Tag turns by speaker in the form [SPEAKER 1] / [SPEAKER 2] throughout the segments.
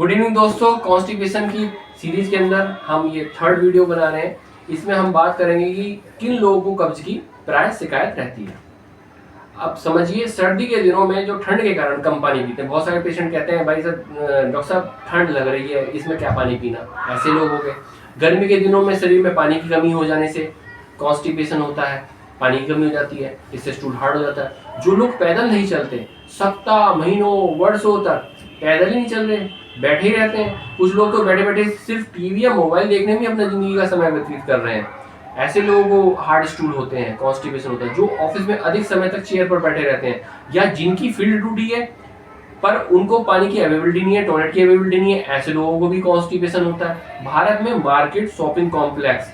[SPEAKER 1] Good evening दोस्तों, constipation की series के अंदर हम ये थर्ड वीडियो बना रहे हैं। इसमें हम बात करेंगे कि किन लोगों को कब्ज की प्राय शिकायत रहती है। अब समझिए, सर्दी के दिनों में जो ठंड के कारण कम पानी पीते हैं, बहुत सारे पेशेंट कहते हैं भाई सर डॉक्टर साहब ठंड लग रही है, इसमें क्या पानी पीना, ऐसे लोग हो गए। गर्मी के दिनों में शरीर में पानी की कमी हो जाने से कॉन्स्टिपेशन होता है, पानी की कमी हो जाती है, इससे स्टूल हार्ड हो जाता है। जो लोग पैदल नहीं चलते, सप्ताह महीनों वर्षों तक पैदल ही नहीं चल रहे, बैठे ही रहते हैं, कुछ लोग तो बैठे बैठे सिर्फ टीवी या मोबाइल देखने में अपना जिंदगी का समय व्यतीत कर रहे हैं, ऐसे लोगों को हार्ड स्टूल होते हैं, कॉन्स्टिपेशन होता है। जो ऑफिस में अधिक समय तक चेयर पर बैठे रहते हैं या जिनकी फील्ड ड्यूटी है पर उनको पानी की अवेलेबिलिटी नहीं है, टॉयलेट की अवेलेबिलिटी नहीं है, ऐसे लोगों को भी कॉन्स्टिपेशन होता है। भारत में मार्केट, शॉपिंग कॉम्प्लेक्स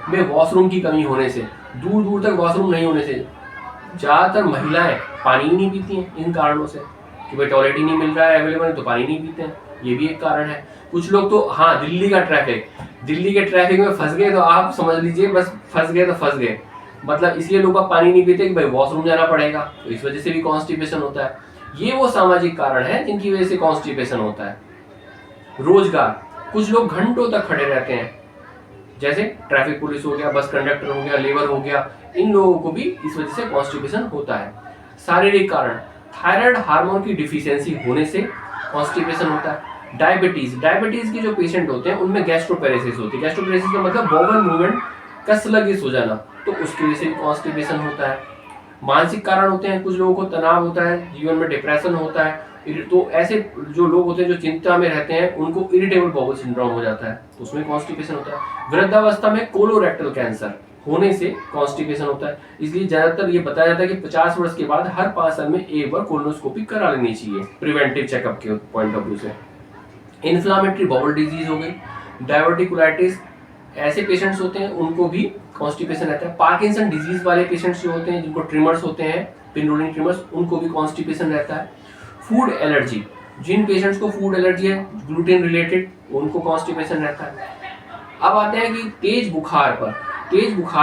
[SPEAKER 1] में वॉशरूम की कमी होने से, दूर दूर तक वॉशरूम नहीं होने से ज्यादातर महिलाएं पानी ही नहीं पीती हैं, इन कारणों से कि भाई टॉयलेट ही नहीं मिल रहा है अवेलेबल, तो पानी नहीं पीते हैं, ये भी एक कारण है। कुछ लोग तो हाँ, दिल्ली के ट्रैफिक में फंस गए तो आप समझ लीजिए बस फंस गए तो फंस गए, मतलब इसलिए लोग पानी नहीं पीते कि भाई वॉशरूम जाना पड़ेगा, तो इस वजह से भी कॉन्स्टिपेशन होता है। ये वो सामाजिक कारण है जिनकी वजह से कॉन्स्टिपेशन होता है। रोजगार, कुछ लोग घंटों तक खड़े रहते हैं, जैसे ट्रैफिक पुलिस हो गया, बस कंडक्टर हो गया, लेबर हो गया, इन लोगों को भी इस वजह से कॉन्स्टिपेशन होता है। शारीरिक कारण, थायराइड हार्मोन की डिफिशियंसी होने से कॉन्स्टिपेशन होता है। डायबिटीज के जो पेशेंट होते हैं उनमें गैस्ट्रोपेरेसिस होती है। गैस्ट्रोपेरेसिस का मतलब बॉवल मूवमेंट का स्लगिश हो जाना, तो उसकी वजह से भी कॉन्स्टिपेशन होता है। मानसिक कारण होते हैं, कुछ लोगों को तनाव होता है, जीवन में डिप्रेशन होता है, तो ऐसे जो लोग होते हैं जो चिंता में रहते हैं उनको इरिटेबल बाउल सिंड्रोम हो जाता है, तो उसमें कॉन्स्टिपेशन होता है। वृद्धावस्था में कोलोरेक्टल कैंसर होने से कॉन्स्टिपेशन होता है, इसलिए ज्यादातर ये बताया जाता है कि 50 वर्ष के बाद हर 5 साल में एक बार कोलोनोस्कोपी करा लेनी चाहिए, प्रिवेंटिव चेकअप के पॉइंट ऑफ व्यू से। इन्फ्लामेटरी बाउल डिजीज हो गई, डायवर्टिकुलाइटिस, ऐसे पेशेंट्स होते हैं उनको भी कॉन्स्टिपेशन रहता है। पार्किंसन डिजीज वाले पेशेंट्स जो होते हैं, जिनको ट्रिमर्स होते हैं, पिनरोलिंग ट्रिमर्स, उनको भी कॉन्स्टिपेशन रहता है। फूड एलर्जी, जिन पेशेंट्स को फूड एलर्जी है ग्लूटेन रिलेटेड, उनको कॉन्स्टिपेशन रहता है। अब आते हैं कि तेज बुखार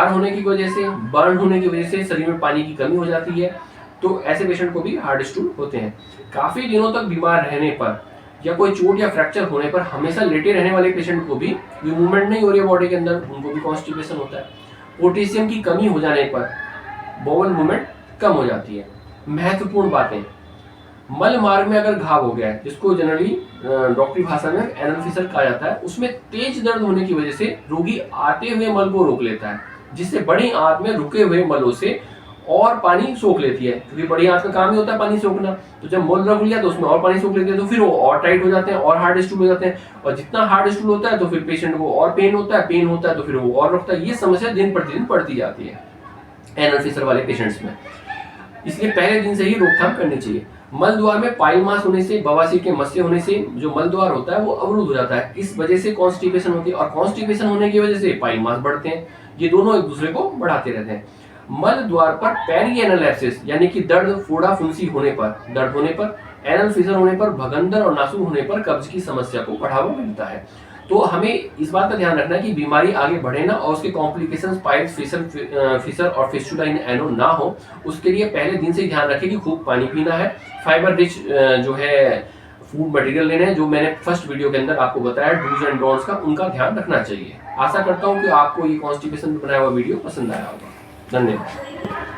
[SPEAKER 1] होने की वजह से, बर्न होने की वजह से शरीर में पानी की कमी हो जाती है, तो ऐसे पेशेंट को भी हार्ड स्टूल होते हैं। काफी दिनों तक बीमार रहने पर या कोई चोट या फ्रैक्चर होने पर हमेशा लेटे रहने वाले पेशेंट को भी मूवमेंट नहीं हो रही है बॉडी के अंदर, उनको भी कॉन्स्टिपेशन होता है। पोटेशियम की कमी हो जाने पर बाउल मूवमेंट कम हो जाती है। महत्वपूर्ण बातें, मल मार्ग में अगर घाव हो गया है, जिसको जनरली डॉक्टरी भाषा में एनल फिशर कहा जाता है, उसमें तेज दर्द होने की वजह से रोगी आते हुए मल को रोक लेता है, जिससे बड़ी आंत में रुके हुए मलों से और पानी सोख लेती है, क्योंकि बड़ी आंत का काम ही होता है पानी सोखना। तो जब मल रख लिया तो उसमें और पानी सोख लेती है, तो फिर वो और टाइट हो जाते हैं और हार्ड स्टूल हो जाते हैं, और जितना हार्ड स्टूल होता है तो फिर पेशेंट को और पेन होता है तो फिर वो और रुकता है। ये समस्या दिन प्रतिदिन बढ़ती जाती है एनल फिशर वाले पेशेंट्स में, इसलिए पहले दिन से ही रोकथाम करनी चाहिए। मल द्वार में पाइल मास होने से, बवासीर के मस्से होने से जो मल द्वार होता है वो अवरुद्ध हो जाता है, इस वजह से कॉन्स्टिपेशन होती है, और कॉन्स्टिपेशन होने की वजह से पाइल मास बढ़ते हैं, ये दोनों एक दूसरे को बढ़ाते रहते हैं। मल द्वार पर पेरिएनल एब्सेस यानी कि दर्द, फोड़ा फुंसी होने पर, एनल फिशर होने पर, भगंदर और नासूर होने पर कब्ज की समस्या को बढ़ावा मिलता है। तो हमें इस बात का ध्यान रखना है कि बीमारी आगे बढ़े ना और उसके कॉम्प्लिकेशंस पाइल्स, फिशर और फिस्टुला इन एनो ना हो, उसके लिए पहले दिन से ही ध्यान रखें कि खूब पानी पीना है, फाइबर रिच जो है फूड मटेरियल लेने हैं, जो मैंने फर्स्ट वीडियो के अंदर आपको बताया डूज एंड डोंट्स का, उनका ध्यान रखना चाहिए। आशा करता हूँ कि आपको ये कॉन्स्टिपेशन बनाया हुआ वीडियो पसंद आया होगा। धन्यवाद।